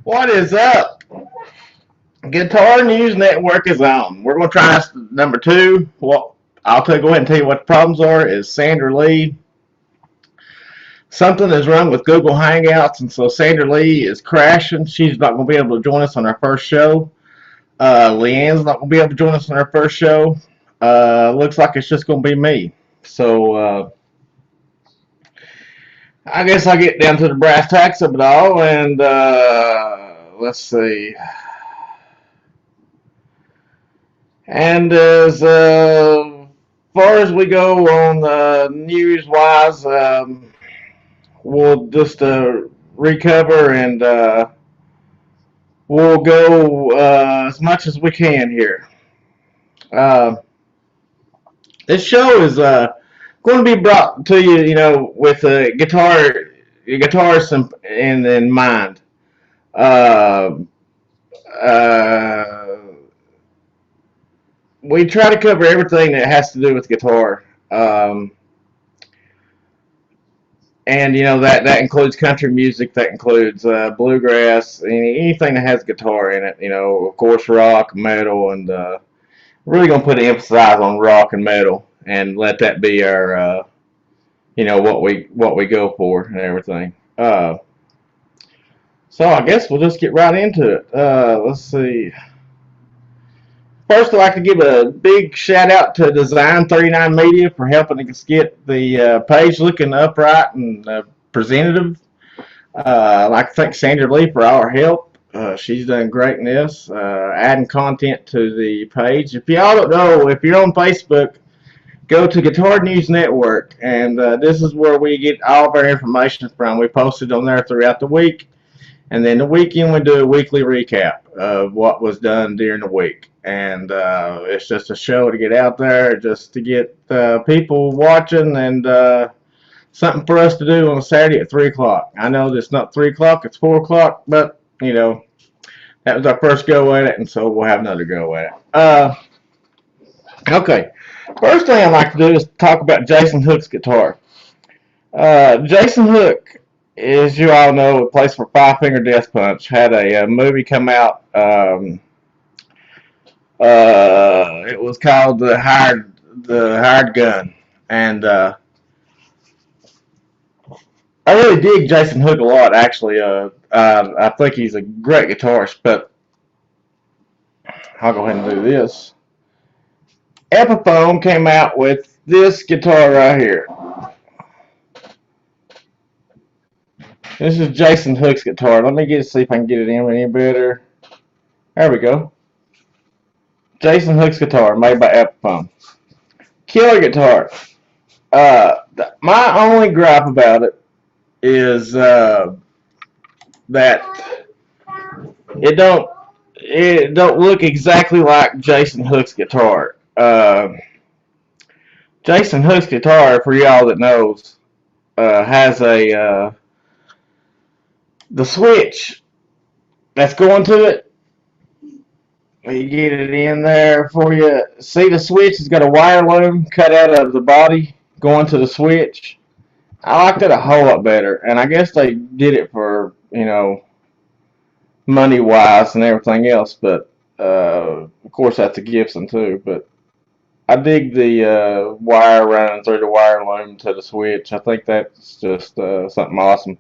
What is up? Guitar News Network is on. We're going to try number two. Well, go ahead and tell you what the problems are. Is Sandra Lee. Something is wrong with Google Hangouts, and so Sandra Lee is crashing. She's not going to be able to join us on our first show. LeAnn's not going to be able to join us on our first show. Looks like it's just going to be me. So I guess I'll get down to the brass tacks of it all, and let's see. And as far as we go on news-wise, we'll just recover and we'll go as much as we can here. This show is going to be brought to you, with a guitarist in mind. We try to cover everything that has to do with guitar. And that includes country music, that includes bluegrass, anything that has guitar in it. Of course, rock, metal, and really gonna put an emphasis on rock and metal, and let that be our what we go for and everything. So I guess we'll just get right into it. Let's see. First, I'd like to give a big shout out to Design 39 Media for helping us get the page looking upright and presentative. I'd like to thank Sandra Lee for all her help. She's done great in this, adding content to the page. If y'all don't know, if you're on Facebook, go to Guitar News Network, and this is where we get all of our information from. We post it on there throughout the week, and then the weekend we do a weekly recap of what was done during the week. And it's just a show to get out there, just to get people watching, and something for us to do on a Saturday at 3 o'clock. I know it's not 3 o'clock, it's 4 o'clock, but, that was our first go at it, and so we'll have another go at it. Okay, first thing I'd like to do is talk about Jason Hook's guitar. Jason Hook, as you all know, plays for Five Finger Death Punch, had a movie come out. It was called the Hired Gun, and I really dig Jason Hook a lot. Actually, I think he's a great guitarist. But I'll go ahead and do this. Epiphone came out with this guitar right here. This is Jason Hook's guitar. Let me see if I can get it in any better. There we go. Jason Hook's guitar, made by Epiphone. Killer guitar. My only gripe about it is that it don't look exactly like Jason Hook's guitar. Jason Hook's guitar, for y'all that knows, has the switch that's going to it. You get it in there for you. See, the switch has got a wire loom cut out of the body going to the switch. I like that a whole lot better, and I guess they did it for, money-wise and everything else, but of course that's a Gibson too, but I dig the wire running through the wire loom to the switch. I think that's just something awesome,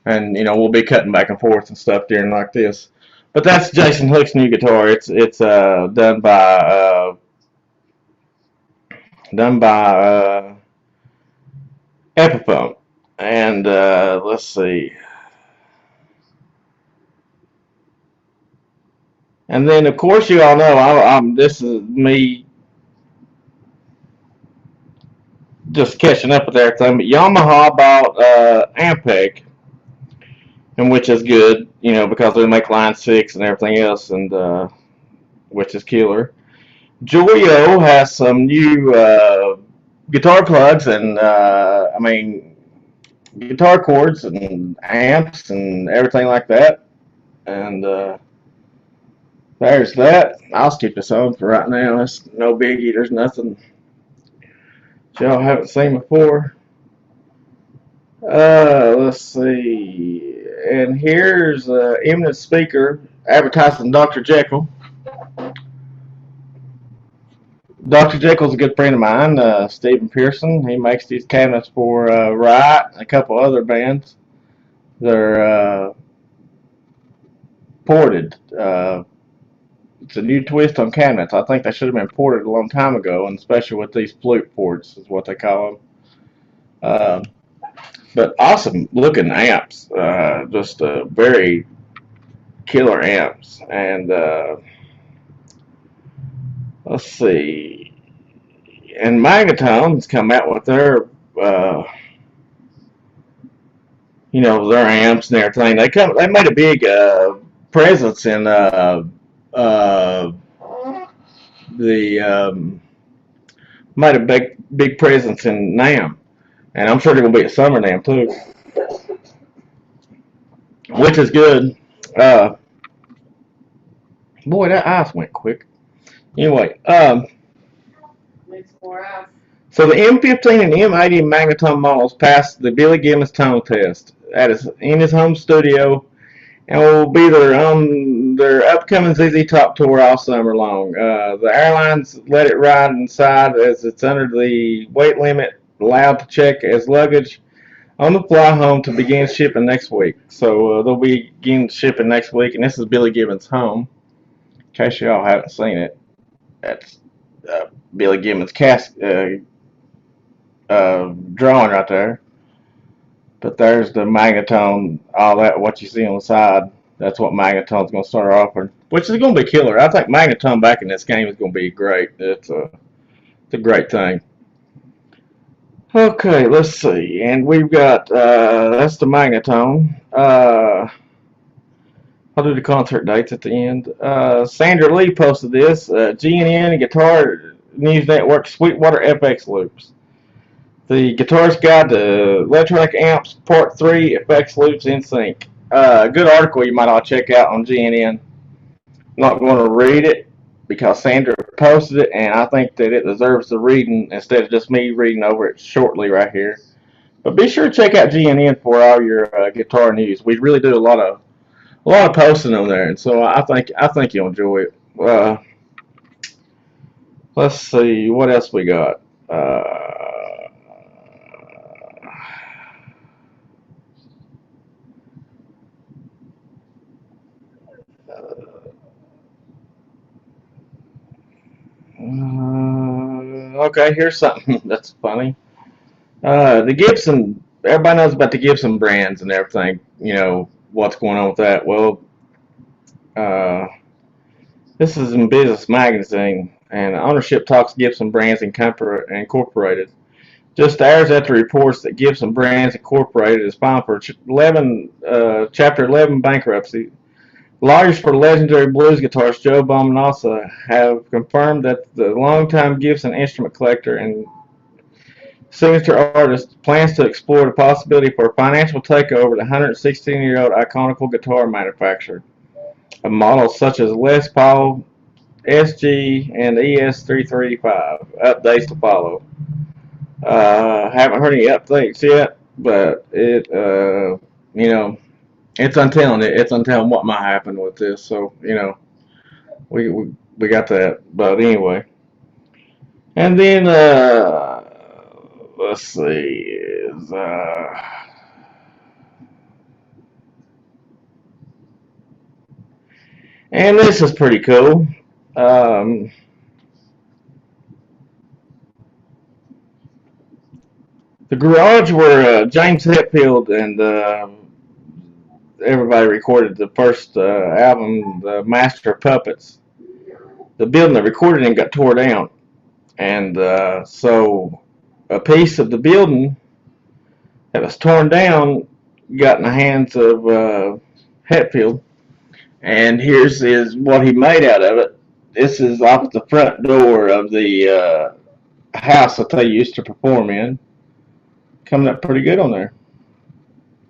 and we'll be cutting back and forth and stuff during like this. But that's Jason Hook's new guitar. It's done by Epiphone, and let's see. And then of course you all know this is me just catching up with everything. But Yamaha bought Ampeg, and which is good, because they make line 6 and everything else, and which is killer. Joyo has some new guitar plugs and guitar cords and amps and everything like that. And there's that. I'll skip this on for right now. It's no biggie. There's nothing y'all haven't seen before. Let's see. and here's eminent speaker advertising Dr. Jekyll. Dr. Jekyll's a good friend of mine, Stephen Pearson. He makes these cabinets for Riot and a couple other bands. They're ported. It's a new twist on cabinets. I think they should have been ported a long time ago, and especially with these flute ports is what they call them. But awesome looking amps. Just very killer amps. And let's see. And Magnetone's come out with their their amps and everything. They made a big presence in the made a big presence in NAMM, and I'm sure they're gonna be at Summer NAMM too, which is good. Boy, that ice went quick. Anyway, so the M15 and M80 Magnetone models passed the Billy Gibbons tone test in his home studio, and will be on their upcoming ZZ Top tour all summer long. The airlines let it ride inside as it's under the weight limit allowed to check as luggage on the fly home to begin shipping next week. So they'll begin shipping next week, and this is Billy Gibbons' home. In case y'all haven't seen it, that's Billy Gibbons' drawing right there. But there's the Magnetone, all that, what you see on the side. That's what Magnetone's going to start offering, which is going to be killer. I think Magnetone back in this game is going to be great. It's a great thing. Okay, let's see. And we've got, that's the Magnetone. I'll do the concert dates at the end. Sandra Lee posted this. GNN Guitar News Network Sweetwater FX Loops. The Guitarist Guide to Electronic Amps, Part 3, FX Loops in Sync. Good article you might all check out on GNN. I'm not going to read it because Sandra posted it, and I think that it deserves the reading instead of just me reading over it shortly right here. But be sure to check out GNN for all your guitar news. We really do a lot of posting on there, and so I think you'll enjoy it. Let's see what else we got. Okay, here's something that's funny. The Gibson, everybody knows about the Gibson brands and everything. You know what's going on with that. Well, this is in Business Magazine, and ownership talks Gibson Brands Incorporated. Just hours after reports that Gibson Brands Incorporated is filed for Chapter 11 bankruptcy, lawyers for legendary blues guitarist Joe Bonamassa have confirmed that the longtime Gibson instrument collector and signature artist plans to explore the possibility for a financial takeover of the 116-year-old iconical guitar manufacturer. Of models such as Les Paul, SG, and ES335. Updates to follow. Haven't heard any updates yet, but it's untelling. It's untelling what might happen with this. So we got that. But anyway, and then let's see is and this is pretty cool. The garage where James Hetfield and everybody recorded the first album, The Master of Puppets. The building they recorded in got tore down, and so a piece of the building that was torn down got in the hands of Hetfield. And here's what he made out of it. This is off the front door of the house that they used to perform in. Coming up pretty good on there.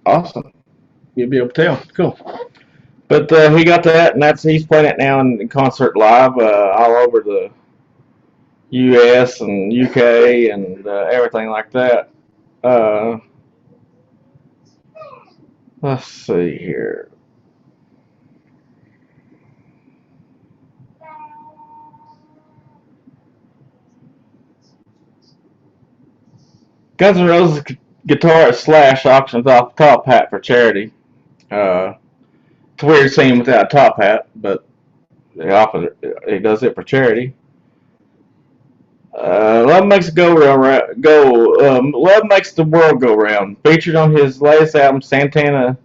Awesome. You'll be able to tell. Cool. But he got that, and he's playing it now in concert live all over the U.S. and U.K. and everything like that. Let's see here. Guns N' Roses guitarist Slash auctions off top hat for charity. Uh, it's weird seeing him without a top hat, but he does it for charity. Love makes it go round, Love makes the world go round. Featured on his latest album, Santana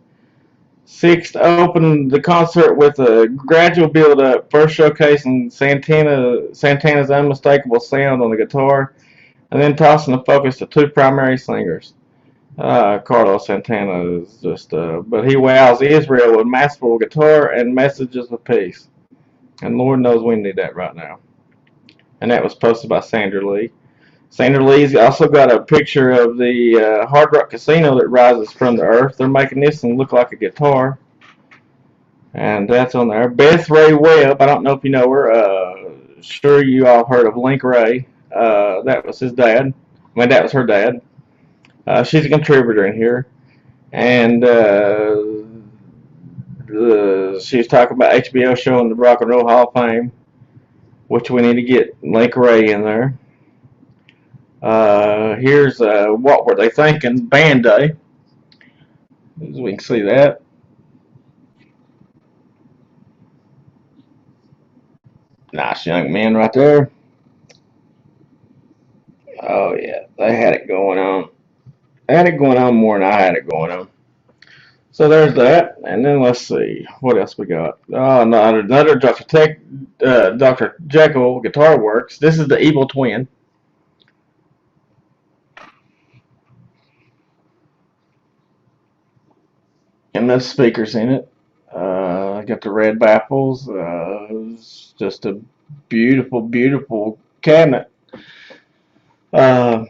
Sixth opened the concert with a gradual build-up, first showcasing Santana's unmistakable sound on the guitar, and then tossing the focus to two primary singers. Carlos Santana is just, but he wows Israel with masterful guitar and messages of peace. And Lord knows we need that right now. And that was posted by Sandra Lee. Sandra Lee's also got a picture of the Hard Rock Casino that rises from the earth. They're making this one look like a guitar. And that's on there. Beth Ray Webb, I don't know if you know her. Sure you all heard of Link Ray. That was his dad. That was her dad. She's a contributor in here. And she was talking about HBO showing the Rock and Roll Hall of Fame, which we need to get Link Ray in there. Here's What Were They Thinking? Band Day. As we can see that. Nice young men right there. Oh yeah, they had it going on. They had it going on more than I had it going on. So there's that, and then let's see what else we got. Oh, another Dr. Jekyll Guitar Works. This is the Evil Twin. And the speakers in it. Got the red baffles. It's just a beautiful, beautiful cabinet. A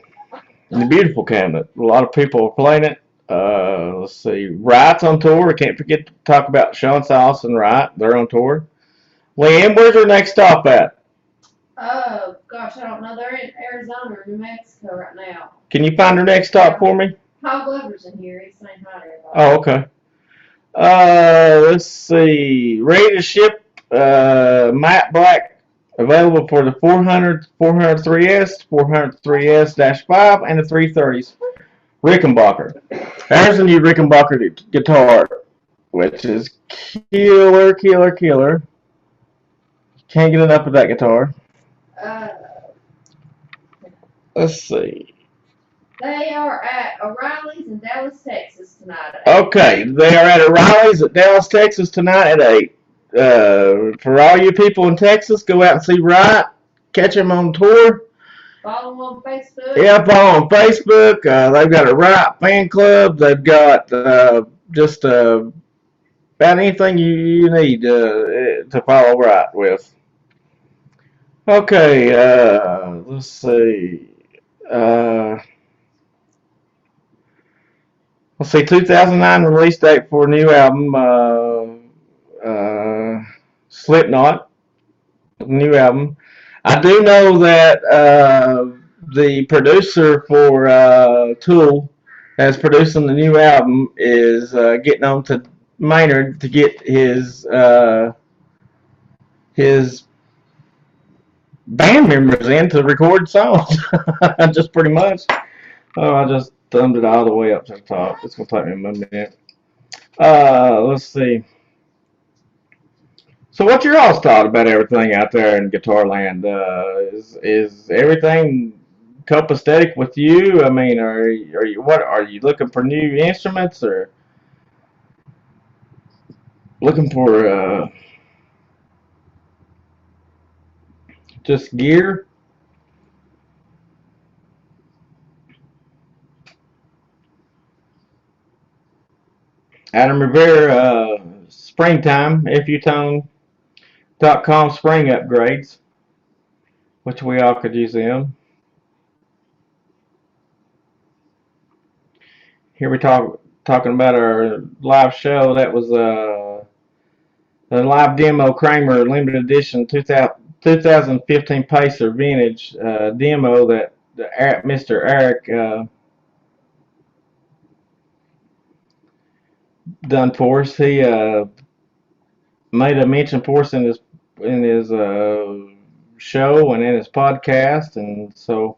beautiful cabinet. A lot of people are playing it. Let's see. Wright's on tour. We can't forget to talk about Sean Sauce and Wright. They're on tour. LeAnn, where's your next stop at? Oh, gosh, I don't know. They're in Arizona or New Mexico right now. Can you find her next stop for me? Paul Glover's in here. He's saying hi to everybody. Oh, okay. Let's see. Ready to ship matte black, available for the 400, 403S, 403S-5, and the 330s. Rickenbacker. There's a new Rickenbacker guitar, which is killer, killer, killer. Can't get enough of that guitar. Let's see. They are at O'Reilly's in Dallas, Texas tonight. Okay, they are at O'Reilly's at Dallas, Texas tonight at 8. For all you people in Texas, go out and see Wright. Catch him on tour. Follow them on Facebook. Yeah, follow on Facebook. They've got a Wright fan club. They've got just about anything you need to follow Wright with. Okay, let's see. Let's see, 2009 release date for a new album, Slipknot, new album. I do know that the producer for Tool that's producing the new album is getting on to Maynard to get his band members in to record songs. Just pretty much. Oh, I just thumbed it all the way up to the top. It's going to take me a minute. Let's see. So what's your all's thought about everything out there in guitar land? Is everything copacetic with you? I mean, are you looking for new instruments or looking for just gear? Adam Rivera, springtime, FUtone.com spring upgrades, which we all could use them. Here we talking about our live show. That was a live demo Kramer limited edition 2015 Pacer vintage demo that Mr. Eric done for us. He made a mention for us in his show and in his podcast, and so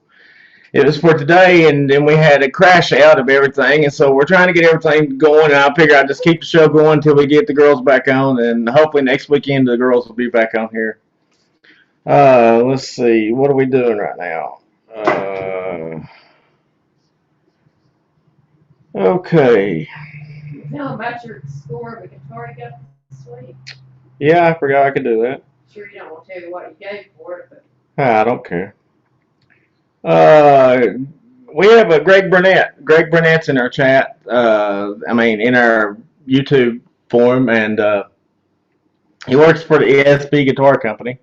it was for today. And then we had a crash out of everything, and so we're trying to get everything going. And I figure I'd just keep the show going until we get the girls back on, and hopefully next weekend the girls will be back on here. Let's see, what are we doing right now? Okay. You tell about your score of a guitar you got this week. Yeah, I forgot I could do that. Sure, you don't want to tell you what you gave for it, but I don't care. Uh, we have a Greg Burnett. Greg Burnett's in our chat. In our YouTube forum, and he works for the ESP Guitar Company.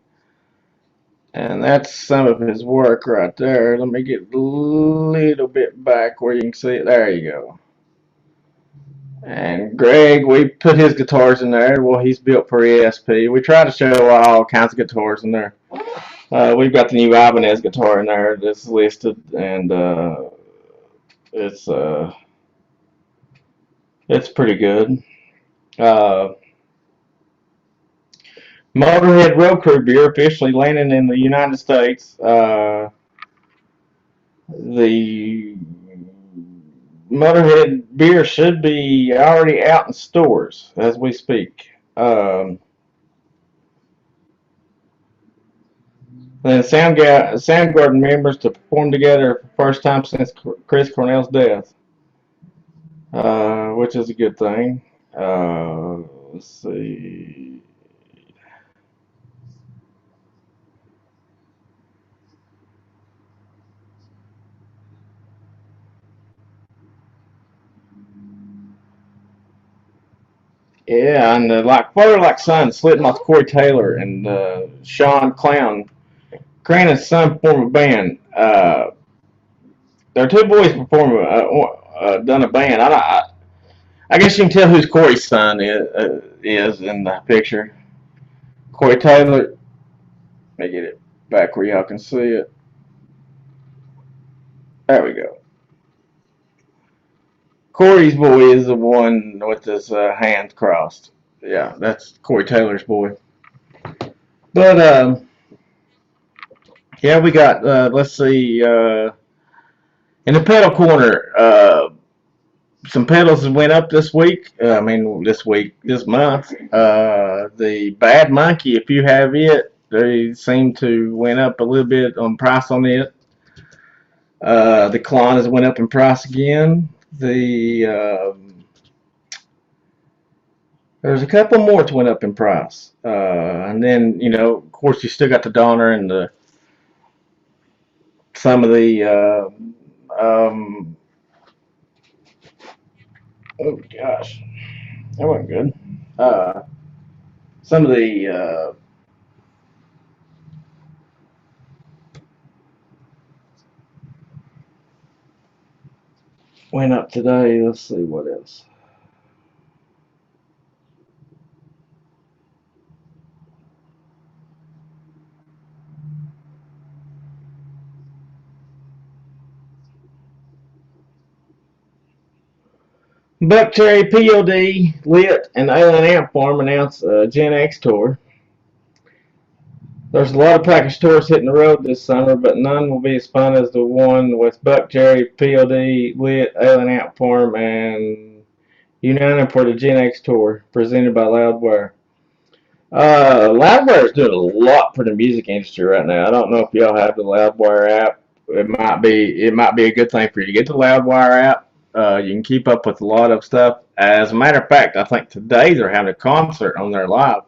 And that's some of his work right there. Let me get a little bit back where you can see it. There you go. And Greg, we put his guitars in there. Well, he's built for ESP. We try to show all kinds of guitars in there. We've got the new Ibanez guitar in there that's listed, and it's uh, it's pretty good. Uh, Motorhead Road Crew beer officially landing in the United States. The Motorhead beer should be already out in stores as we speak. Then Soundgarden members to perform together for the first time since Chris Cornell's death, which is a good thing. Let's see. Yeah, and Father Like Son, Slipknot's Corey Taylor and Sean Clown, Crannon's son form a band. There are two boys performing, done a band. I guess you can tell who's Corey's son is in the picture. Corey Taylor. Let me get it back where y'all can see it. There we go. Corey's boy is the one with his hands crossed. Yeah, that's Corey Taylor's boy. But yeah, we got let's see in the pedal corner. Some pedals went up this week. This month. The Bad Monkey, if you have it, they seem to went up a little bit on price on it. The Klon has went up in price again. There's a couple more that went up in price. And then, of course, you still got the Donner and some of the, oh gosh, that wasn't good. Some of the, went up today. Let's see what else. Buckcherry POD, Lit, and Alien Amp Farm announced a Gen X tour. There's a lot of package tours hitting the road this summer, but none will be as fun as the one with Buckcherry, POD, Lit, Alien Amp Farm, and uniting for the Gen X tour presented by Loudwire. Loudwire is doing a lot for the music industry right now. I don't know if y'all have the Loudwire app. It might be a good thing for you to get the Loudwire app. You can keep up with a lot of stuff. As a matter of fact, I think today they're having a concert on their live,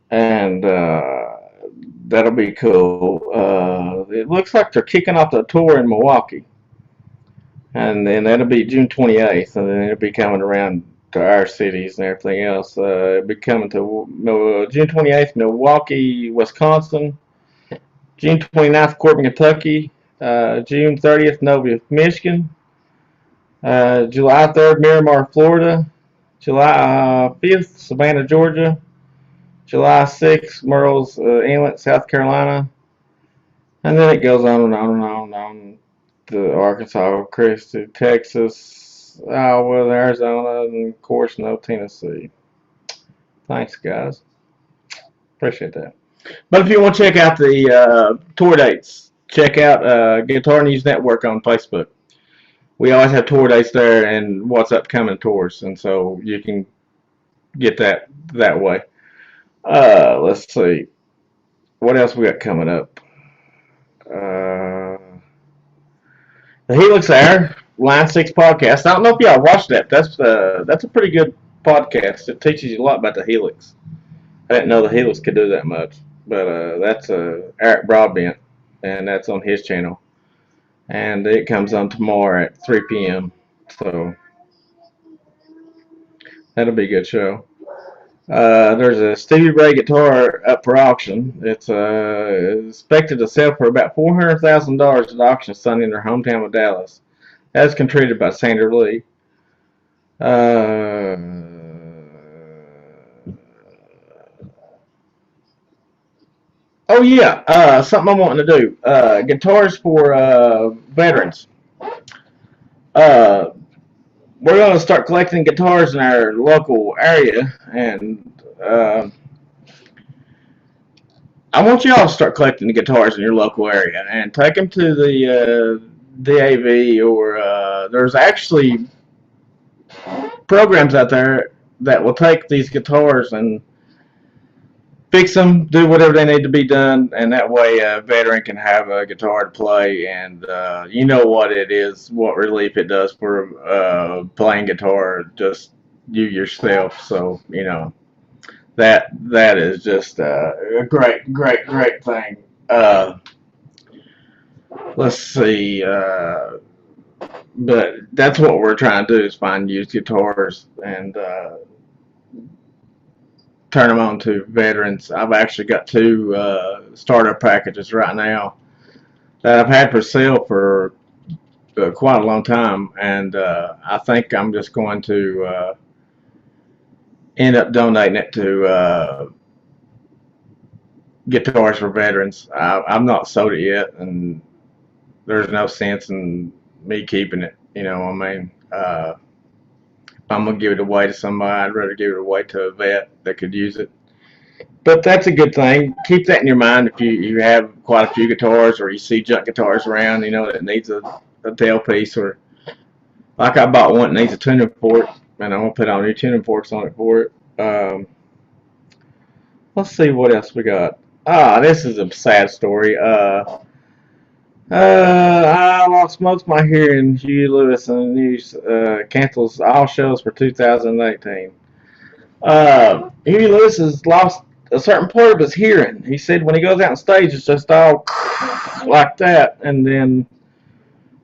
and that'll be cool. It looks like they're kicking off the tour in Milwaukee, and then that'll be June 28th, and then it'll be coming around to our cities and everything else. It'll be coming to June 28th, Milwaukee, Wisconsin. June 29th, Corbin, Kentucky. June 30th, Nova, Michigan. July 3rd, Miramar, Florida. July 5th, Savannah, Georgia. July 6th, Murrells Inlet, South Carolina. And then it goes on and on and on and on to Arkansas, Christie, Texas. Well, Arizona, and of course, no Tennessee. Thanks, guys. Appreciate that. But if you want to check out the tour dates, check out Guitar News Network on Facebook. We always have tour dates there and what's upcoming tours, and so you can get that way. Let's see. What else we got coming up? Uh, the Helix Hour, Line 6 podcast. I don't know if y'all watched that. That's a pretty good podcast. It teaches you a lot about the Helix. I didn't know the Helix could do that much, but that's Eric Broadbent, and that's on his channel, and it comes on tomorrow at 3 p.m. So that'll be a good show. There's a Stevie Ray guitar up for auction. It's expected to sell for about $400,000 at auction Sunday in their hometown of Dallas. That's contributed by Sandra Lee. Uh, oh yeah, something I'm wanting to do. Guitars for veterans. Uh, we're going to start collecting guitars in our local area, and I want y'all to start collecting the guitars in your local area and take them to the DAV, or there's actually programs out there that will take these guitars and fix them, do whatever they need to be done, and that way a veteran can have a guitar to play. And you know what it is, what relief it does for playing guitar, just you yourself. So that is just a great thing. Let's see. But that's what we're trying to do, is find used guitars and turn them on to veterans. I've actually got two starter packages right now that I've had for sale for quite a long time, and I think I'm just going to end up donating it to Guitars for Veterans. I've not sold it yet, and there's no sense in me keeping it. You know what I mean? If I'm going to give it away to somebody, I'd rather give it away to a vet that could use it. But that's a good thing. Keep that in your mind if you have quite a few guitars, or you see junk guitars around, that needs a tailpiece, or like I bought one that needs a tuning fork, and I'm going to put on new tuning forks on it for it. Let's see what else we got. This is a sad story. I lost most of my hearing. Hugh Lewis on the news cancels all shows for 2018. Huey Lewis has lost a certain part of his hearing. He said when he goes out on stage, it's just all like that, and then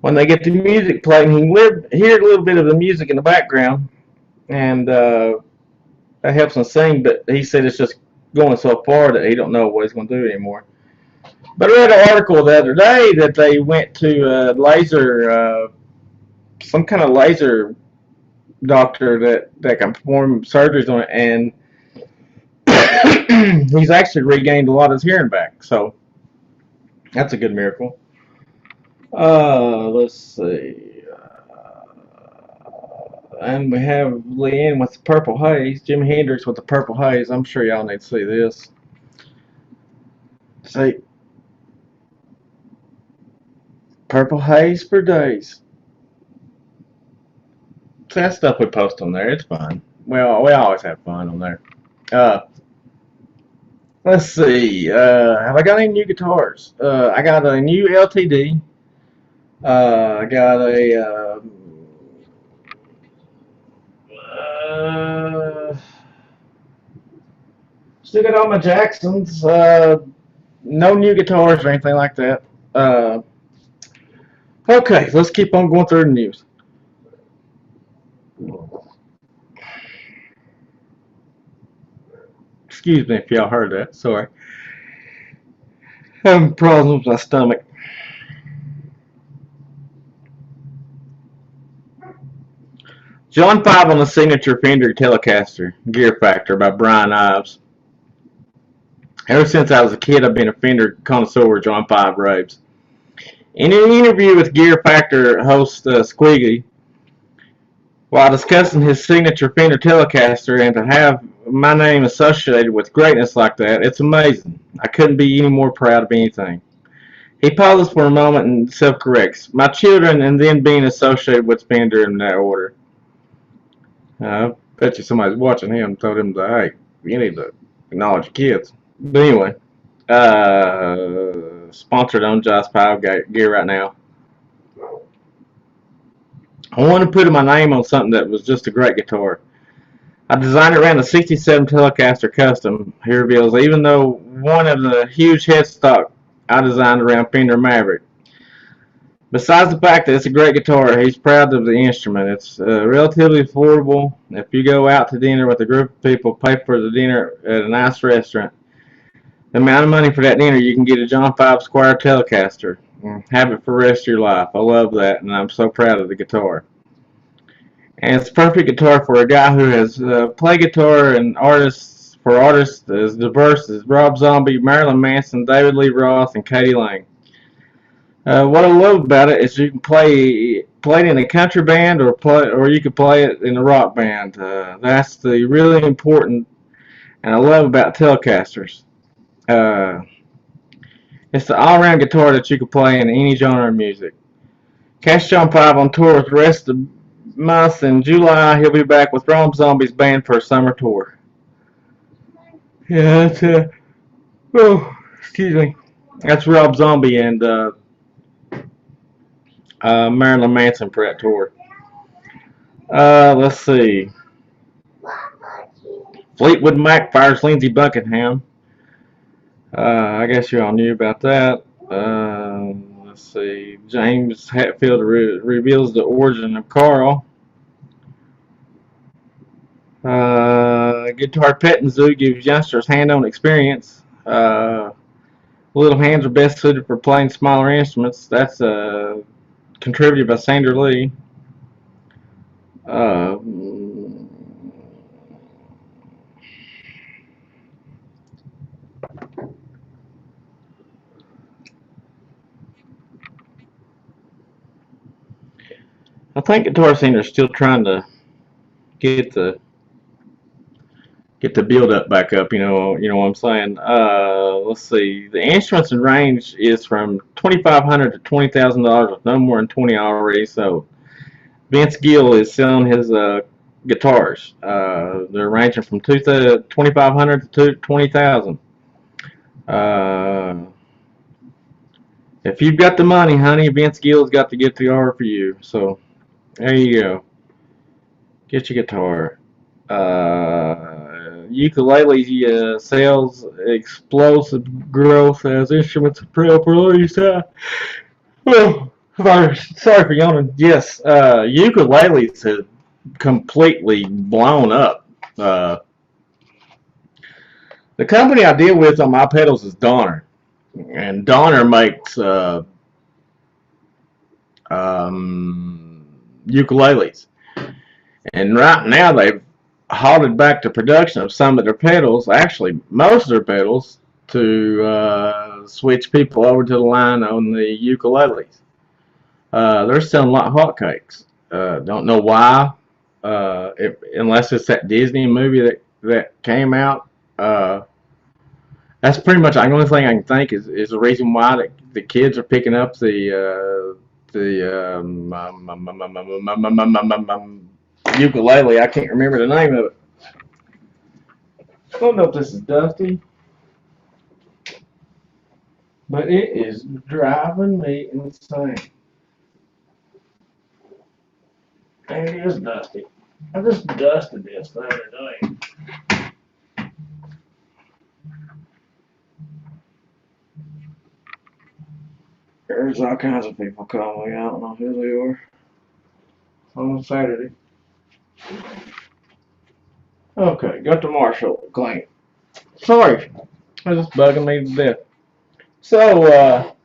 when they get the music playing, he can hear a little bit of the music in the background, and that helps him sing. But he said it's just going so far that he don't know what he's going to do anymore. But I read an article the other day that they went to some kind of laser doctor that can perform surgeries on it, and he's actually regained a lot of his hearing back. So that's a good miracle. Let's see. And we have LeAnn with the Purple Haze. Jimi Hendrix with the Purple Haze. I'm sure y'all need to see this. See. Purple Haze for days. See, that stuff we post on there. It's fun. We always have fun on there. Let's see. Have I got any new guitars? I got a new LTD. I got a still got all my Jacksons. No new guitars or anything like that. Okay, let's keep on going through the news. Excuse me if y'all heard that. Sorry. Having problems with my stomach. John 5 on the signature Fender Telecaster Gear Factor by Brian Ives. Ever since I was a kid, I've been a Fender connoisseur with John 5 raves. In an interview with Gear Factor host Squiggy, while discussing his signature Fender Telecaster, and to have my name associated with greatness like that, it's amazing. I couldn't be any more proud of anything. He pauses for a moment and self-corrects. My children, and then being associated with Fender in that order. I bet you somebody's watching him and told him that, hey, you need to acknowledge your kids. But anyway, sponsored on Josh Pile gear right now. I wanted to put my name on something that was just a great guitar. I designed it around the '67 Telecaster Custom, he reveals, even though one of the huge headstock I designed around Fender Maverick. Besides the fact that it's a great guitar, he's proud of the instrument. It's relatively affordable. If you go out to dinner with a group of people, pay for the dinner at a nice restaurant, the amount of money for that dinner, you can get a John 5 Squire Telecaster. Have it for the rest of your life. I love that, and I'm so proud of the guitar. And it's a perfect guitar for a guy who has played guitar and artists as diverse as Rob Zombie, Marilyn Manson, David Lee Roth, and Katie Lang. What I love about it is you can play it in a country band or you can play it in a rock band. That's the really important and I love about Telecasters. Uh, it's the all-around guitar that you can play in any genre of music. Cash John 5 on tour with the rest of the month. In July, he'll be back with Rob Zombie's band for a summer tour. Yeah, excuse me. That's Rob Zombie and Marilyn Manson for that tour. Let's see. Fleetwood Mac fires Lindsey Buckingham. I guess you all knew about that. Let's see. James Hetfield reveals the origin of Carl. Guitar Petting Zoo gives youngsters hand-on experience. Little hands are best suited for playing smaller instruments. That's contributed by Sandra Lee. Uh, I think Guitar Center is still trying to get the build up back up. You know what I'm saying. Let's see. The instruments and range is from $2,500 to $20,000 with no more than 20 already sold. Vince Gill is selling his guitars. They're ranging from 2,500 to 20,000. Uh, if you've got the money, honey, Vince Gill's got the guitar for you. So there you go. Get your guitar. Ukulele sales explosive growth as instruments appeal for release. Oh, sorry for yawning. Yes, ukuleles have completely blown up. The company I deal with on my pedals is Donner, and Donner makes ukuleles. And right now they've halted back the production of some of their pedals, actually most of their pedals, to switch people over to the line on the ukuleles. They're selling like hotcakes. Don't know why, unless it's that Disney movie that came out. That's pretty much the only thing I can think is the reason why the kids are picking up the ukulele. I can't remember the name of it. I don't know if this is dusty, but it is driving me insane. And it is dusty. I just dusted this the other day. There's all kinds of people calling me. I don't know who they are. On Saturday. Okay, got the Marshall clean. Sorry, it's just bugging me to death. So,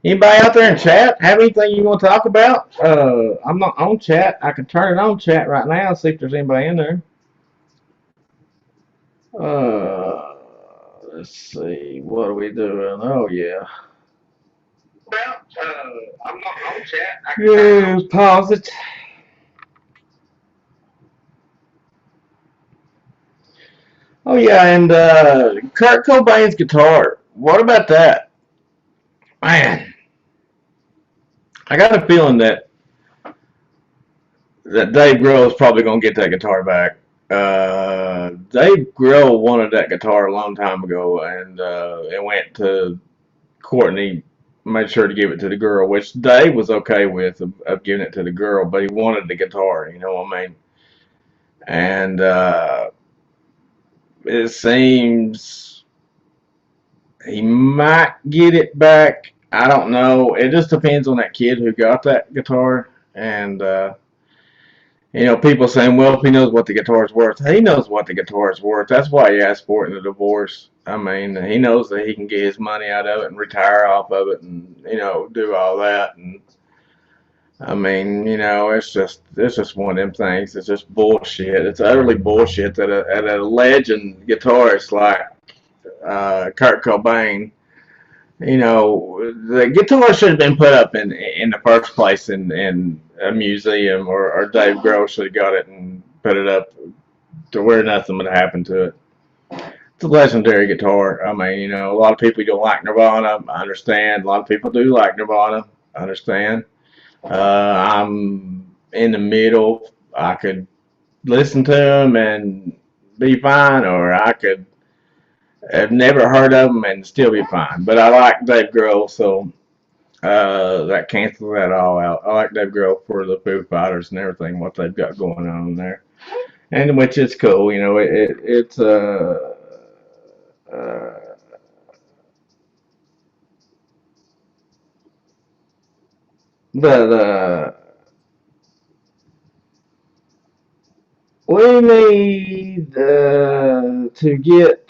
anybody out there in chat have anything you want to talk about? I'm not on chat. I can turn it on chat right now and see if there's anybody in there. Let's see. What are we doing? Oh yeah. Well, I'm not on chat. Yeah, pause it. Oh yeah, and Kurt Cobain's guitar. What about that? Man, I got a feeling that Dave Grohl is probably gonna get that guitar back. Dave Grohl wanted that guitar a long time ago, and it went to Courtney. Made sure to give it to the girl, which Dave was okay with of giving it to the girl, but he wanted the guitar. You know what I mean? And it seems he might get it back. I don't know. It just depends on that kid who got that guitar. And, people saying, well, if he knows what the guitar is worth, he knows what the guitar is worth. That's why he asked for it in the divorce. I mean, he knows that he can get his money out of it and retire off of it and, do all that. And, I mean, it's just one of them things. It's just bullshit. It's utterly bullshit that a legend guitarist like Kurt Cobain. The guitar should have been put up in the first place in a museum, or Dave Grohl should have got it and put it up to where nothing would happen to it. It's a legendary guitar. I mean, a lot of people don't like Nirvana. I understand. A lot of people do like Nirvana. I understand. I'm in the middle. I could listen to them and be fine, or I could have never heard of them and still be fine. But I like Dave Grohl, so that cancels that all out. I like Dave Grohl for the Foo Fighters and everything, what they've got going on there, and which is cool. It's uh, the we need to get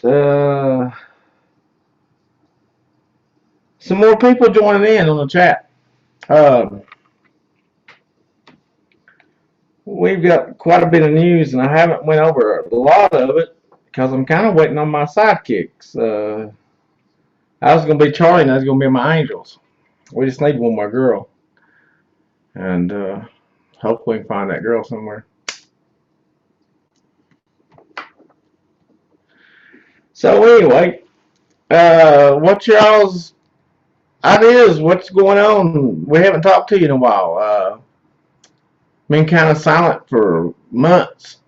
some more people joining in on the chat. Um, we've got quite a bit of news, and I haven't went over a lot of it because I'm kind of waiting on my sidekicks. I was going to be Charlie, and I was going to be my angels. We just need one more girl, and hopefully we can find that girl somewhere. So anyway, what's y'all's ideas? What's going on? We haven't talked to you in a while. Been kind of silent for months,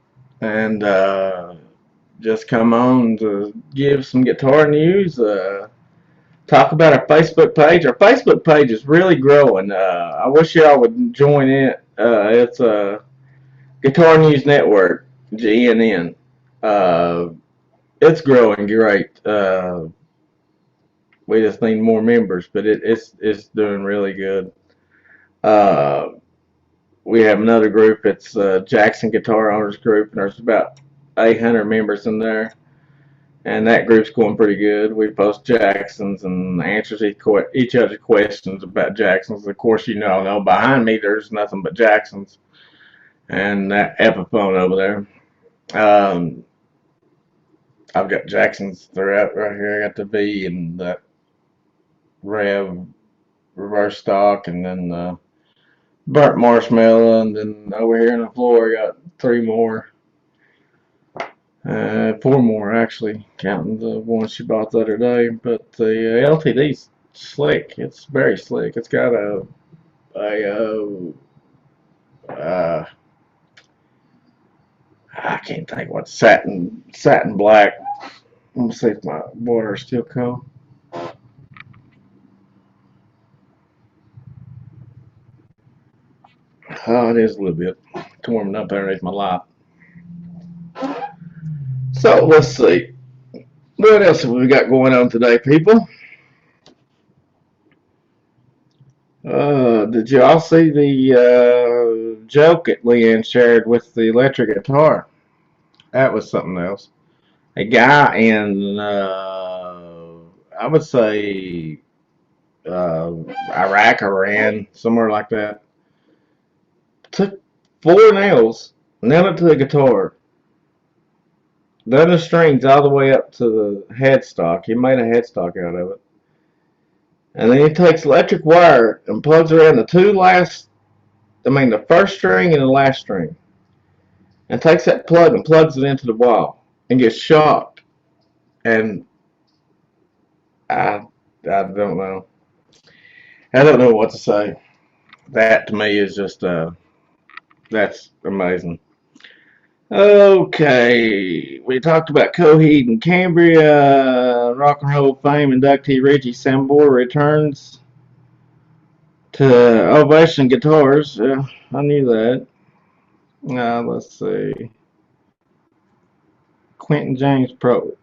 and just come on to give some guitar news. Talk about our Facebook page. Our Facebook page is really growing. I wish y'all would join it. It's a Guitar News Network, GNN. It's growing great. We just need more members, but it's doing really good. Uh, we have another group. It's Jackson Guitar Owners Group, and there's about 800 members in there. And that group's going pretty good. We post Jacksons and answers each other's questions about Jacksons. Of course, behind me there's nothing but Jacksons and that Epiphone over there. I've got Jacksons throughout right here. I got the V and that Rev reverse stock, and then the burnt marshmallow, and then over here on the floor I got three more. Four more actually, counting the one she bought the other day. But the LTD's slick. It's very slick. It's got uh, I can't think what satin black. Let me see if my water is still cold. Oh, it is a little bit. It's warming up underneath my light. So let's see. What else have we got going on today, people? Did y'all see the joke that LeAnn shared with the electric guitar? That was something else. A guy in, I would say, Iraq, Iran, somewhere like that, took four nails, nailed it to the guitar, done the strings all the way up to the headstock. He made a headstock out of it. And then he takes electric wire and plugs around the first string and the last string. And takes that plug and plugs it into the wall. And gets shocked And I don't know. I don't know what to say. That to me is just that's amazing. Okay, we talked about Coheed and Cambria. Rock and Roll fame inductee Reggie Sambor returns to Ovation Guitars. Yeah, I knew that. Let's see. Quentin James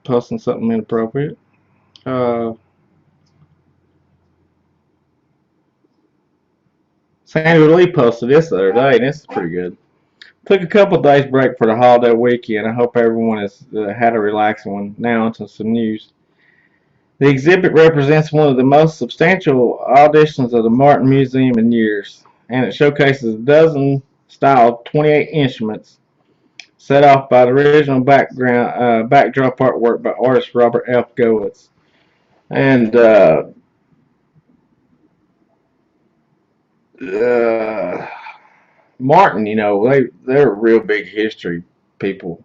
posting something inappropriate. Uh, Sandra Lee posted this the other day, and this is pretty good. Took a couple of days break for the holiday weekend. I hope everyone has had a relaxing one. Now onto some news. The exhibit represents one of the most substantial auditions of the Martin Museum in years, and it showcases a dozen styled 28 instruments set off by the original backdrop artwork by artist Robert F. Goetz. And uh, Martin, they're real big history people.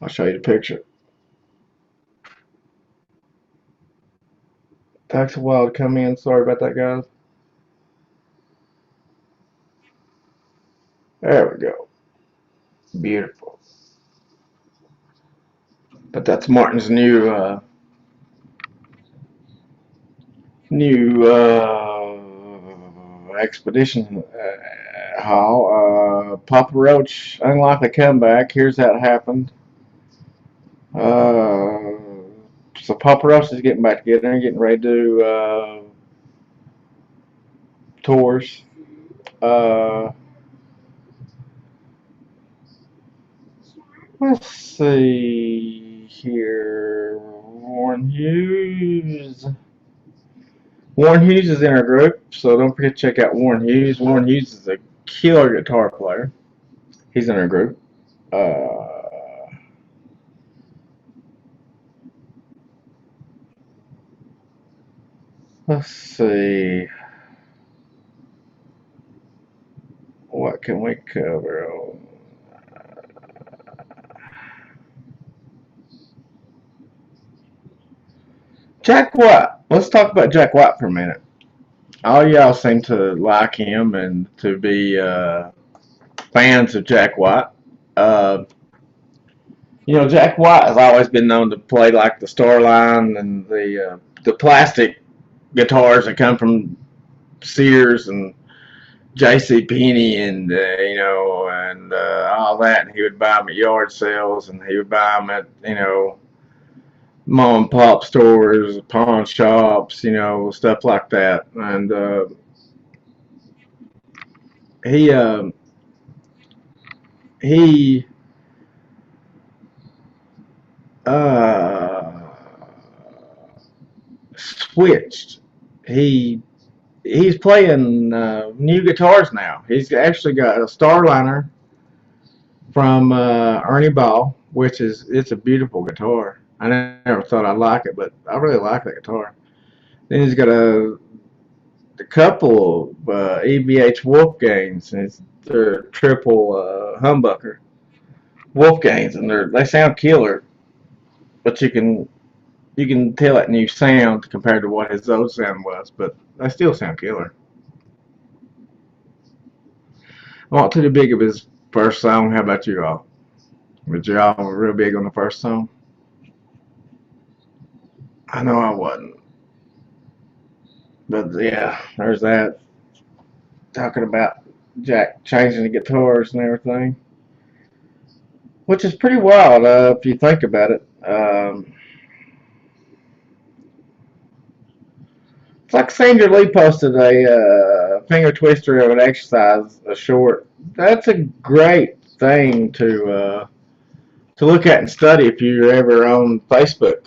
I'll show you the picture. Takes a while to come in. Sorry about that, guys. There we go. Beautiful. But that's Martin's new expedition hall. Papa Roach unlikely comeback. Here's how it happened. Uh, so Papa Roach is getting back together and getting ready to do tours. Uh, let's see here. Warren Hughes is in our group, so don't forget to check out Warren Hughes. Warren Hughes is a killer guitar player. He's in our group. Let's see. What can we cover? Jack White. Let's talk about Jack White for a minute. All y'all seem to like him and to be fans of Jack White. Uh, Jack White has always been known to play like the Starline and the plastic guitars that come from Sears and J.C. Penney and all that. And he would buy them at yard sales, and he would buy them at mom and pop stores, pawn shops, stuff like that. And he he uh, switched. He's playing new guitars now. He's actually got a Starliner from Ernie Ball, which it's a beautiful guitar. I never thought I'd like it, but I really like that guitar. Then he's got a couple of EVH Wolfgangs, and they're triple humbucker Wolfgangs, and they sound killer. But you can tell that new sound compared to what his old sound was, but they still sound killer. I'm not too big of his first song. How about you all? Was y'all real big on the first song? I know I wasn't. But yeah, there's that. Talking about Jack changing the guitars and everything, which is pretty wild if you think about it. It's like Sandra Lee posted a finger twister of an exercise, a short. That's a great thing to look at and study if you're ever on Facebook.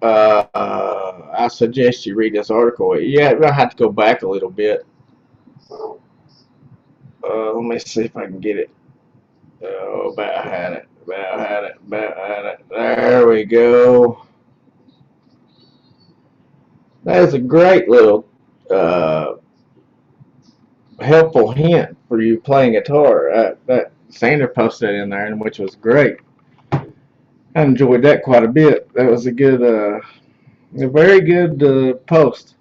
I suggest you read this article. Yeah, I have to go back a little bit. Let me see if I can get it. Oh, about had it. About had it. About had it. There we go. That is a great little uh, helpful hint for you playing guitar. That Sandra posted in there, and which was great. I enjoyed that quite a bit. That was a very good post.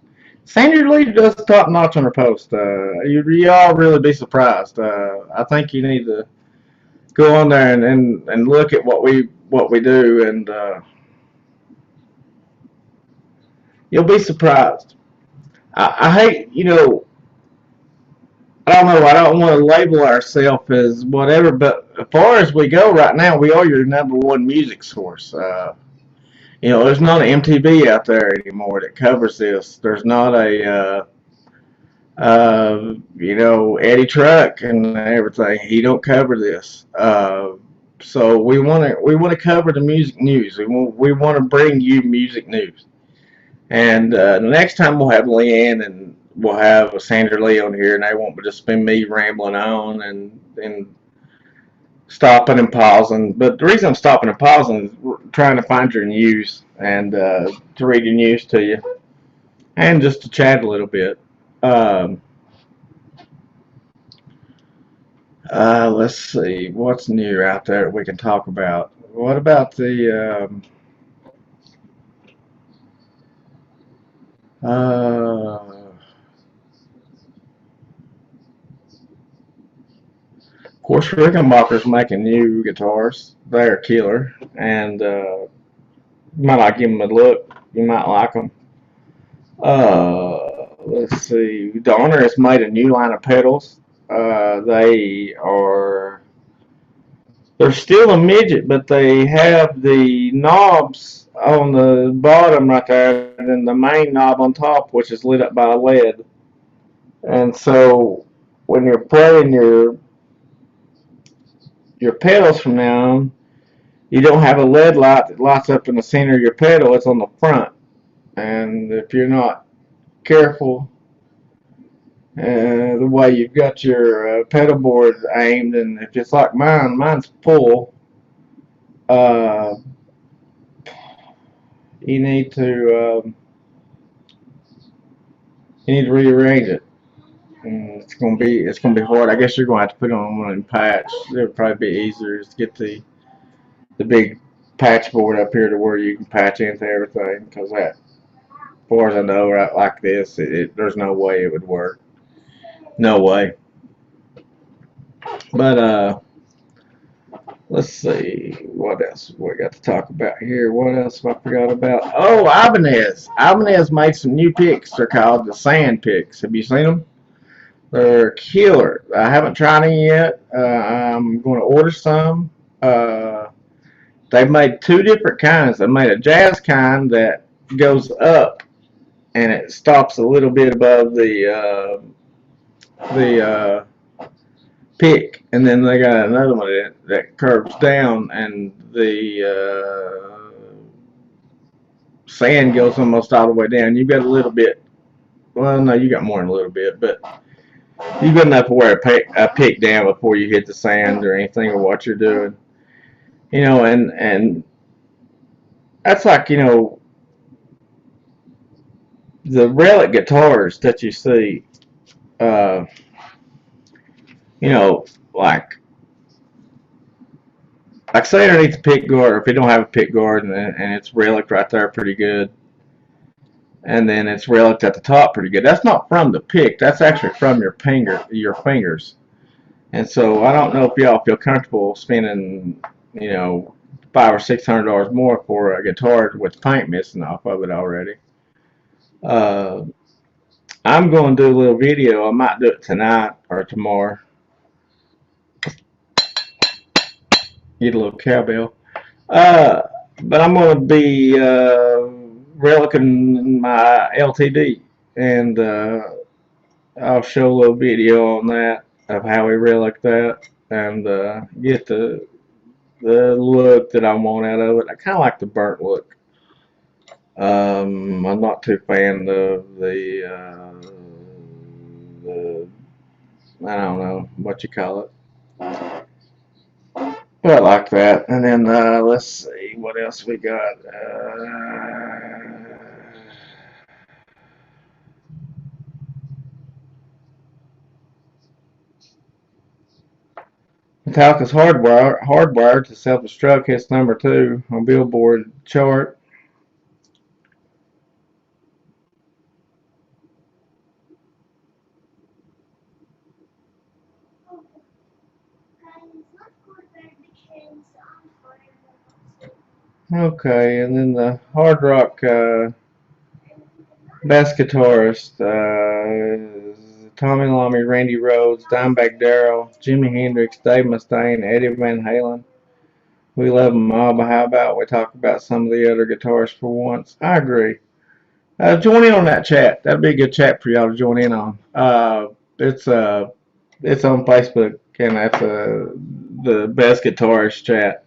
Sandra Lee does top notch on her post. You all really be surprised. I think you need to go on there and look at what we do, and you'll be surprised. I hate, I don't know. I don't want to label ourselves as whatever, but as far as we go right now, we are your number one music source. There's not an MTV out there anymore that covers this. There's not Eddie Truck and everything. He don't cover this. So we want to cover the music news. We want to bring you music news. And the next time we'll have LeAnn and we'll have Sandra Lee on here, and they won't just be me rambling on and stopping and pausing. But the reason I'm stopping and pausing is trying to find your news and to read your news to you and just to chat a little bit. Um, let's see what's new out there that we can talk about. What about the of course, Rickenbacker's making new guitars. They're killer, and you might not give them a look. You might like them. Let's see. Donner has made a new line of pedals. They're still a midget, but they have the knobs on the bottom right there, and then the main knob on top, which is lit up by a LED. And so when you're playing your pedals from now on, you don't have a LED light that lights up in the center of your pedal. It's on the front, and if you're not careful, the way you've got your pedal board aimed, and if it's like mine's full, uh, you need to rearrange it. And it's gonna be hard. I guess you're gonna have to put it on one patch. It would probably be easier to get the big patch board up here to where you can patch into everything. Because that, as far as I know, right like this, there's no way it would work. No way. But let's see what else we got to talk about here. What else have I forgot about? Oh, Ibanez. Ibanez made some new picks. They're called the sand picks. Have you seen them? They're killer. I haven't tried any yet. I'm going to order some. Uh, they've made two different kinds. They made a jazz kind that goes up and it stops a little bit above the pick, and then they got another one that curves down, and the sand goes almost all the way down. You've got a little bit. Well, no, you got more than a little bit, but you've got enough to wear a pick down before you hit the sand or anything or what you're doing. And that's like the relic guitars that you see. Uh, like say underneath the pick guard, or if you don't have a pick guard and it's relic right there pretty good, and then it's relic at the top pretty good. That's not from the pick. That's actually from your fingers. And so I don't know if y'all feel comfortable spending, $500 or $600 more for a guitar with paint missing off of it already. Uh, I'm going to do a little video. I might do it tonight or tomorrow. Get a little cowbell. Uh, but I'm going to be relicing my LTD, and I'll show a little video on that of how we relic that and get the look that I want out of it. I kind of like the burnt look. I'm not too fan of the I don't know what you call it, but I like that. And then let's see what else we got. Metallica's Hardwired to Self-Destruct hits #2 on Billboard chart. Okay, and then the hard rock bass guitarist, Tommy Lammy, Randy Rhoads, Dimebag Darrell, Jimi Hendrix, Dave Mustaine, Eddie Van Halen. We love them all, but how about we talk about some of the other guitarists for once? I agree. Join in on that chat. That'd be a good chat for y'all to join in on. It's it's on Facebook, and that's the best guitarist chat.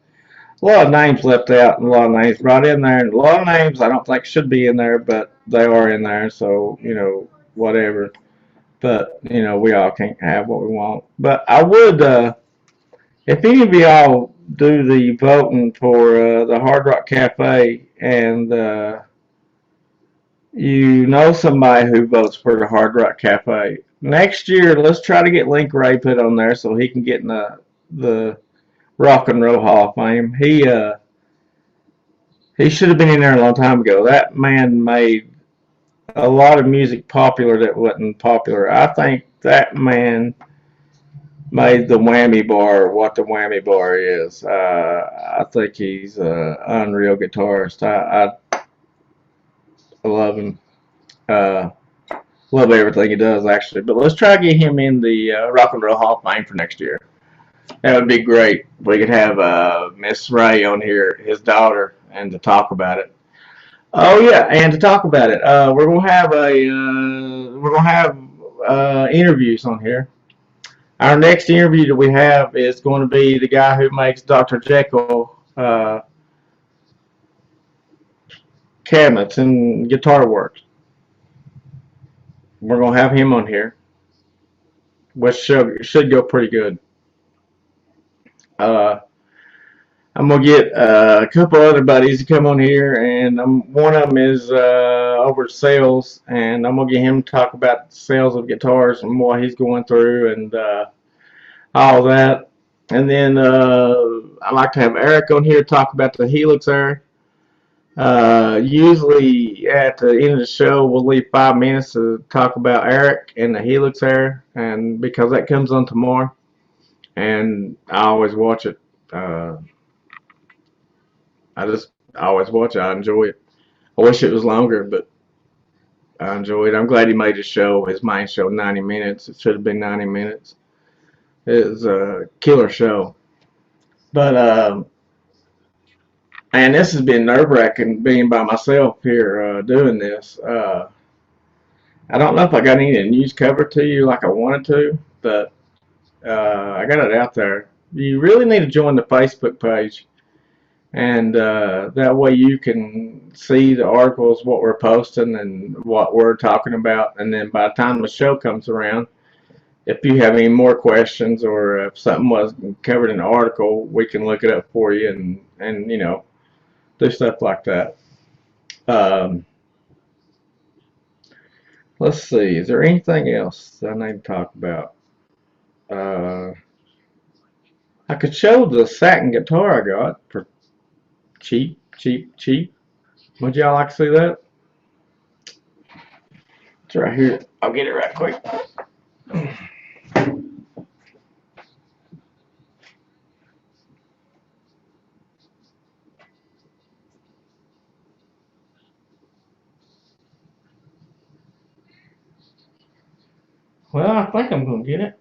A lot of names left out, and a lot of names brought in there, and a lot of names I don't think should be in there, but they are in there. So whatever. But we all can't have what we want. But I would, if any of y'all do the voting for the Hard Rock Cafe, and you know somebody who votes for the Hard Rock Cafe, next year let's try to get Link Ray put on there so he can get in the Rock and Roll Hall of Fame. He should have been in there a long time ago. That man made a lot of music popular that wasn't popular. I think that man made the whammy bar what the whammy bar is. I think he's an unreal guitarist. I love him. Uh, love everything he does, actually. But let's try to get him in the Rock and Roll Hall of Fame for next year. That would be great. We could have Miss Ray on here, his daughter, and to talk about it. Oh yeah, and to talk about it, we're gonna have interviews on here. Our next interview that we have is going to be the guy who makes Dr. Jekyll cabinets and guitar works. We're gonna have him on here, which should go pretty good. Uh, I'm gonna get a couple other buddies to come on here, and one of them is over sales, and I'm gonna get him to talk about sales of guitars and what he's going through and all that. And then I like to have Eric on here to talk about the Helix Air. Usually at the end of the show, we'll leave 5 minutes to talk about Eric and the Helix Air, and because that comes on tomorrow, and I always watch it. I always watch it. I enjoy it. I wish it was longer, but I enjoy it. I'm glad he made his main show, 90 minutes. It should have been 90 minutes. It was a killer show. But and this has been nerve-wracking being by myself here doing this. I don't know if I got any news covered to you like I wanted to, but I got it out there. You really need to join the Facebook page, and that way you can see the articles, what we're posting, and what we're talking about. And then by the time the show comes around, if you have any more questions or if something wasn't covered in the article, we can look it up for you and do stuff like that. Um, let's see. Is there anything else I need to talk about? Uh, I could show the satin guitar I got for cheap, cheap, cheap. Would y'all like to see that? It's right here. I'll get it right quick. Well, I think I'm gonna get it.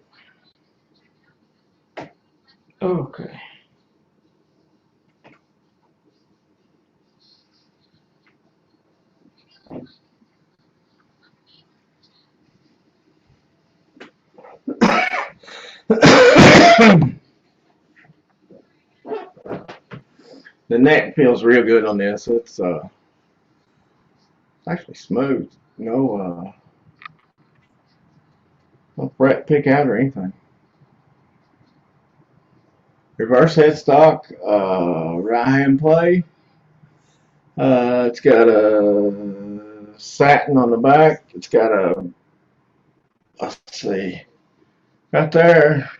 Okay. The neck feels real good on this. It's actually smooth. No fret pick out or anything. Reverse headstock, right hand play. It's got a satin on the back. It's got let's see, right there.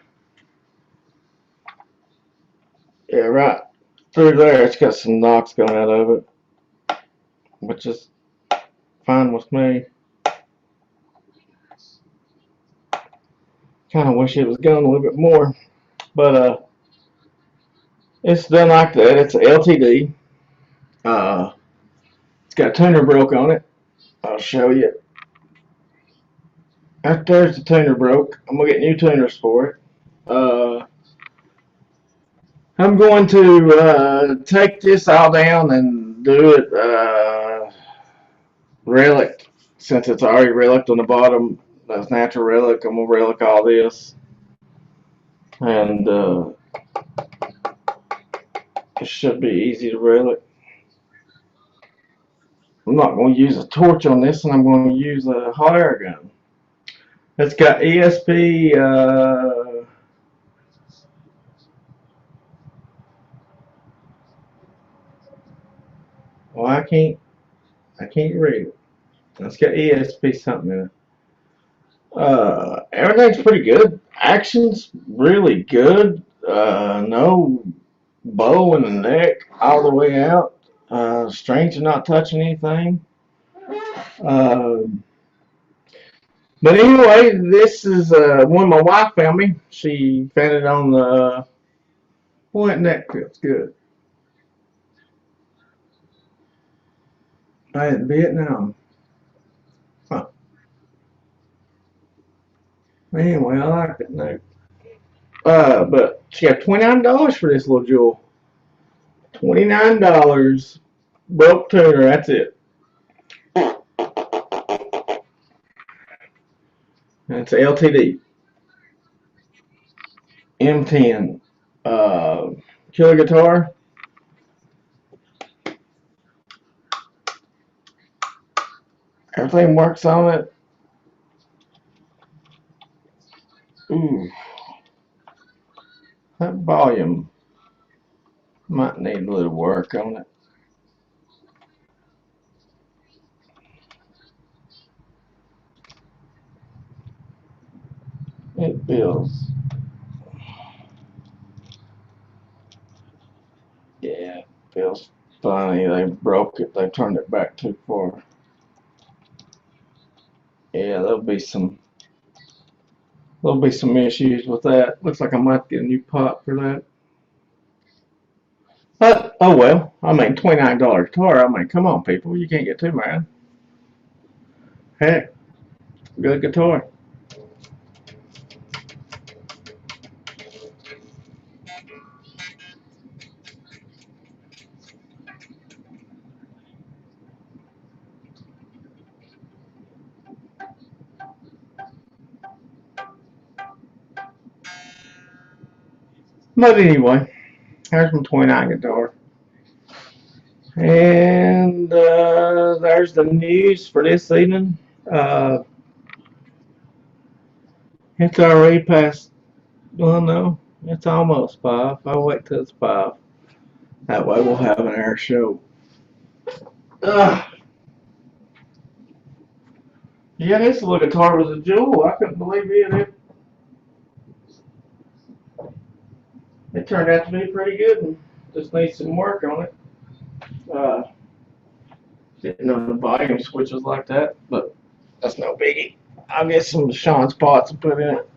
Yeah, right through there, it's got some knocks going out of it, which is fine with me. Kind of wish it was going a little bit more, but it's done like that. It's a LTD. It's got a tuner broke on it. I'll show you. Right there's the tuner broke. I'm gonna get new tuners for it. I'm going to take this all down and do it relic, since it's already relic on the bottom. That's natural relic. I'm gonna relic all this, and it should be easy to relic. I'm not going to use a torch on this, and I'm going to use a hot air gun. It's got ESP. Well, I can't read it. It's got ESP something in it. Everything's pretty good. Action's really good. No bow in the neck all the way out. Strings are not touching anything. Uh, but anyway, this is one my wife found me. She found it on the. Boy, that neck feels good. I in Vietnam. Huh. Anyway, I like that neck. But she got $29 for this little jewel. $29. Broke tuner, that's it. That's LTD. M10. Killer guitar. Everything works on it. Ooh. That volume might need a little work on it. It feels. Yeah, it feels funny. They broke it. They turned it back too far. Yeah, there'll be some issues with that. Looks like I might get a new pot for that. But oh well. I mean, $29 guitar. I mean, come on, people. You can't get too mad. Heck, good guitar. But anyway, there's my 29 guitar. And there's the news for this evening. Uh, it's already past, well, no, it's almost 5. I'll wait till it's 5. That way we'll have an air show. Uh, yeah, this little guitar was a jewel. I couldn't believe it. It turned out to be pretty good and just needs some work on it. Uh, didn't know the volume switches like that, but that's no biggie. I'll get some of Sean's pots and put in it.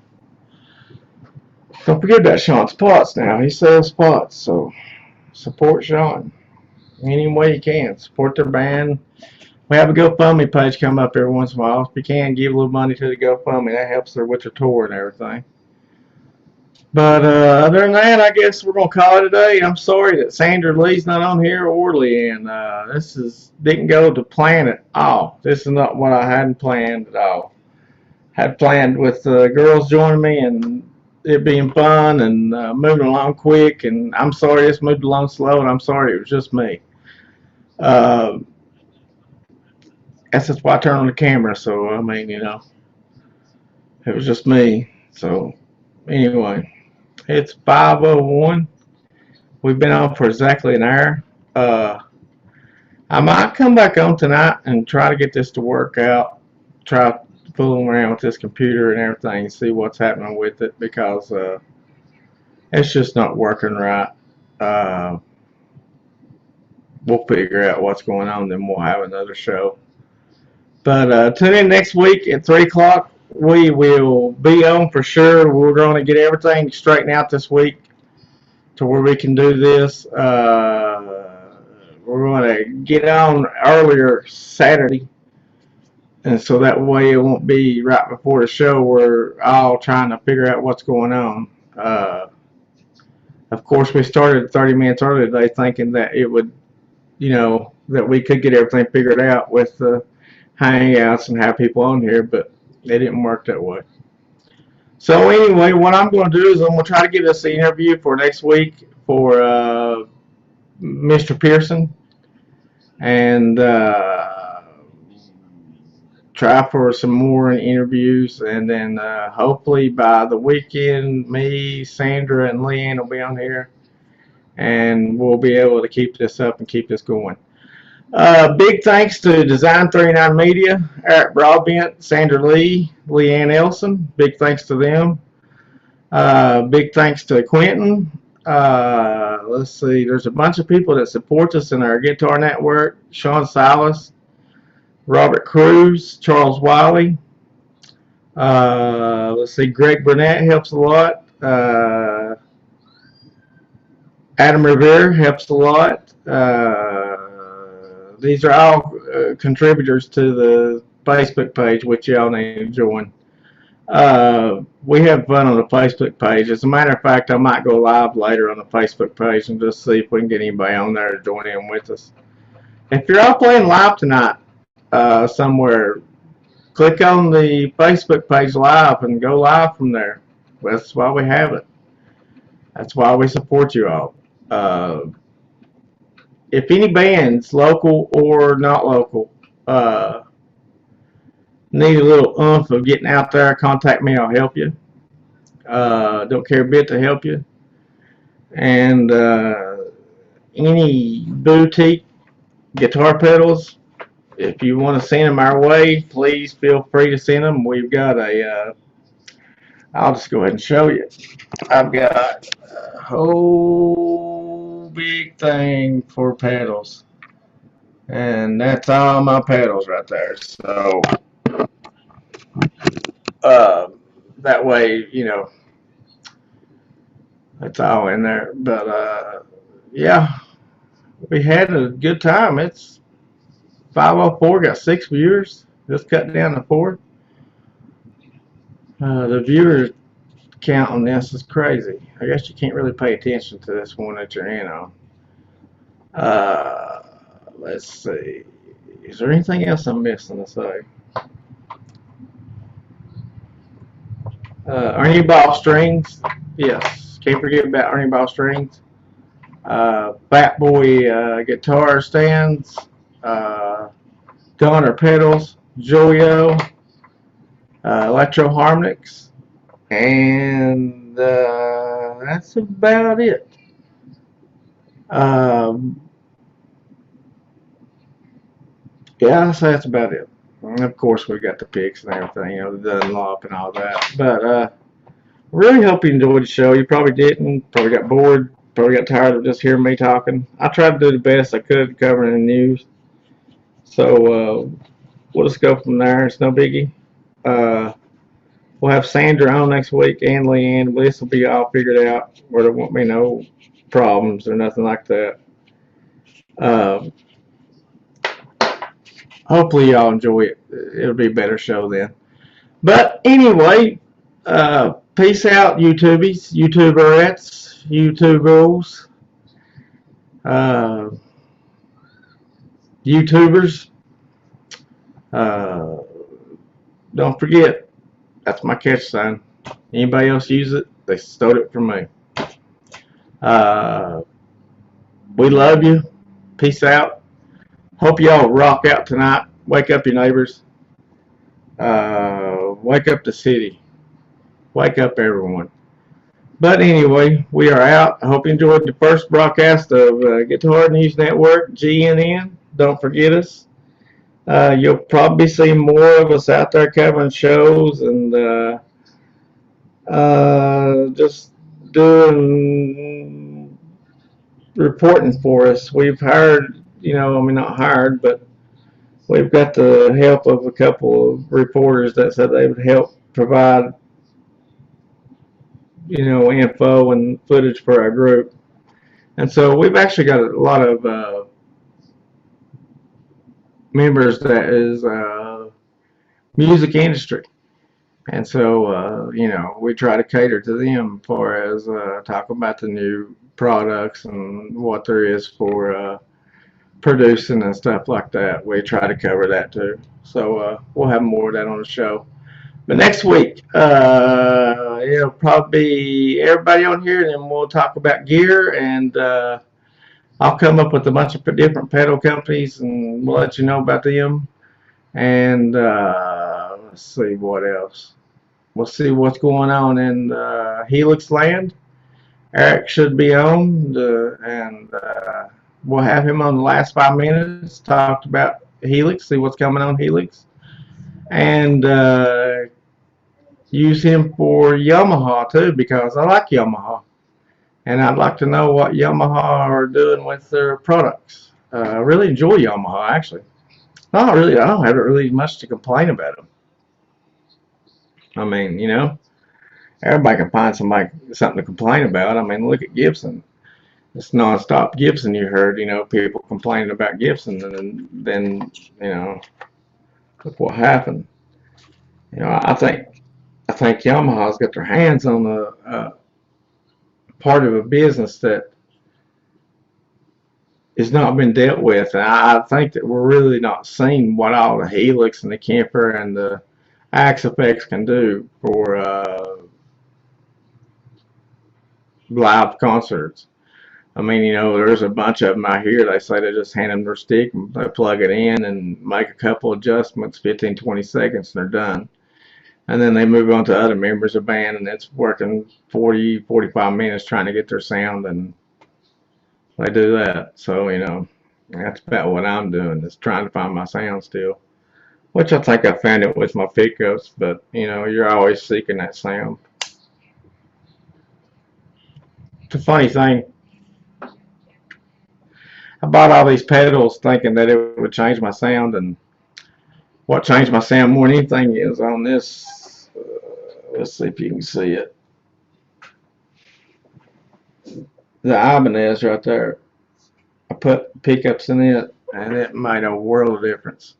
Don't forget about Sean's pots now. He sells pots, so support Sean any way you can. Support their band. We have a GoFundMe page come up every once in a while. If you can, give a little money to the GoFundMe. That helps her with her tour and everything. But other than that, I guess we're going to call it a day. I'm sorry that Sandra Lee's not on here or LeAnn. Didn't go to plan at all. This is not what I hadn't planned at all. Had planned with the girls joining me and it being fun and moving along quick. And I'm sorry this moved along slow, and I'm sorry it was just me. Uh, that's just why I turned on the camera. So, I mean, it was just me. So, anyway. It's 5:01. We've been on for exactly an hour. I might come back on tonight and try to get this to work out. Try fooling around with this computer and everything, see what's happening with it, because it's just not working right. Uh, we'll figure out what's going on, then we'll have another show. But tune in next week at 3 o'clock. We will be on for sure. We're going to get everything straightened out this week to where we can do this. We're going to get on earlier Saturday, and so that way it won't be right before the show. We're all trying to figure out what's going on. Of course, we started 30 minutes early today thinking that it would, that we could get everything figured out with the hangouts and have people on here, but it didn't work that way. So anyway, what I'm going to do is I'm going to try to get us an interview for next week for Mr. Pearson, and try for some more interviews, and then hopefully by the weekend, me, Sandra, and LeAnn will be on here, and we'll be able to keep this up and keep this going. Big thanks to Design 39 Media, Eric Broadbent, Sandra Lee, LeAnn Elson. Big thanks to them. Big thanks to Quentin. Let's see, there's a bunch of people that support us in our guitar network. Sean Silas, Robert Cruz, Charles Wiley. Let's see, Greg Burnett helps a lot. Adam Revere helps a lot. These are all contributors to the Facebook page, which y'all need to join. We have fun on the Facebook page. As a matter of fact, I might go live later on the Facebook page and just see if we can get anybody on there to join in with us. If you're all playing live tonight somewhere, click on the Facebook page live and go live from there. That's why we have it. That's why we support you all. If any bands, local or not local, need a little oomph of getting out there, contact me. I'll help you. Don't care a bit to help you. And any boutique guitar pedals, if you want to send them our way, please feel free to send them. We've got a, I'll just go ahead and show you. I've got a whole big thing for pedals. And that's all my pedals right there. So, that way, that's all in there. But, yeah, we had a good time. It's 504, got 6 viewers. Just cut down to 4. The viewer count on this is crazy. I guess you can't really pay attention to this one that you're in on. Let's see. Is there anything else I'm missing to say? Ernie Ball Strings. Yes. Can't forget about Ernie Ball Strings. Fat Boy Guitar Stands. Donner Pedals. Joyo. Electro Harmonics. And that's about it. Yeah, so that's about it. And of course, we got the picks and everything, the Dunlop and all that. But really hope you enjoyed the show. You probably didn't. Probably got bored. Probably got tired of just hearing me talking. I tried to do the best I could covering the news. So we'll just go from there. It's no biggie. We'll have Sandra on next week and LeAnn. This will be all figured out where there won't be no problems or nothing like that. Hopefully y'all enjoy it. It'll be a better show then. But anyway, peace out, YouTubies, YouTuberettes, YouTubers, YouTubers. Don't forget, that's my catch sign. Anybody else use it, they stole it from me. We love you. Peace out. Hope y'all rock out tonight. Wake up your neighbors. Wake up the city. Wake up everyone. But anyway, we are out. I hope you enjoyed the first broadcast of Guitar News Network, GNN. Don't forget us. You'll probably see more of us out there covering shows and just doing reporting for us. We've hired, I mean, not hired, but we've got the help of a couple of reporters that said they would help provide, info and footage for our group. And so we've actually got a lot of members that is music industry. And so, we try to cater to them as far as talk about the new products and what there is for producing and stuff like that. We try to cover that too. So we'll have more of that on the show. But next week, it'll probably be everybody on here, and then we'll talk about gear, and I'll come up with a bunch of different pedal companies, and we'll let you know about them. And let's see what else. We'll see what's going on in Helix land. Eric should be on, and we'll have him on the last 5 minutes. Talked about Helix, see what's coming on Helix, and use him for Yamaha too, because I like Yamaha, and I'd like to know what Yamaha are doing with their products. I really enjoy Yamaha, actually. Not really. I don't have really much to complain about them. I mean, everybody can find something to complain about. I mean, look at Gibson. It's nonstop Gibson. You heard, people complaining about Gibson, and then look what happened. I think Yamaha's got their hands on a part of a business that has not been dealt with, and I think that we're really not seeing what all the Helix and the Kemper and the Axe effects can do for live concerts. I mean, there's a bunch of them out here. They say they just hand them their stick and they plug it in and make a couple adjustments, 15, 20 seconds, and they're done. And then they move on to other members of the band, and it's working 40, 45 minutes trying to get their sound, and they do that. So, that's about what I'm doing, is trying to find my sound still. Which I think I found it with my pickups, but, you're always seeking that sound. It's a funny thing. I bought all these pedals thinking that it would change my sound, and what changed my sound more than anything is on this. Let's see if you can see it. The Ibanez right there. I put pickups in it, and it made a world of difference.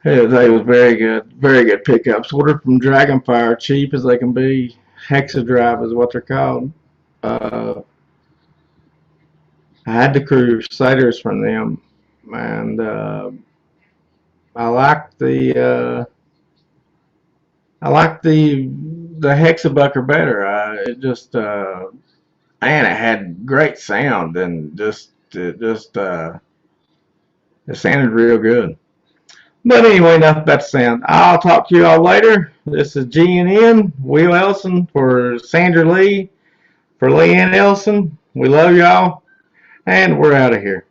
Yeah, they was very good pickups. Ordered from Dragonfire, cheap as they can be. Hexadrive is what they're called. I had the Crusaders from them, and I like the Hexabucker better. And it had great sound, and it sounded real good. But anyway, enough about the sound. I'll talk to you all later. This is GNN, Will Elson for Sandra Lee, for LeAnn Elson. We love y'all, and we're out of here.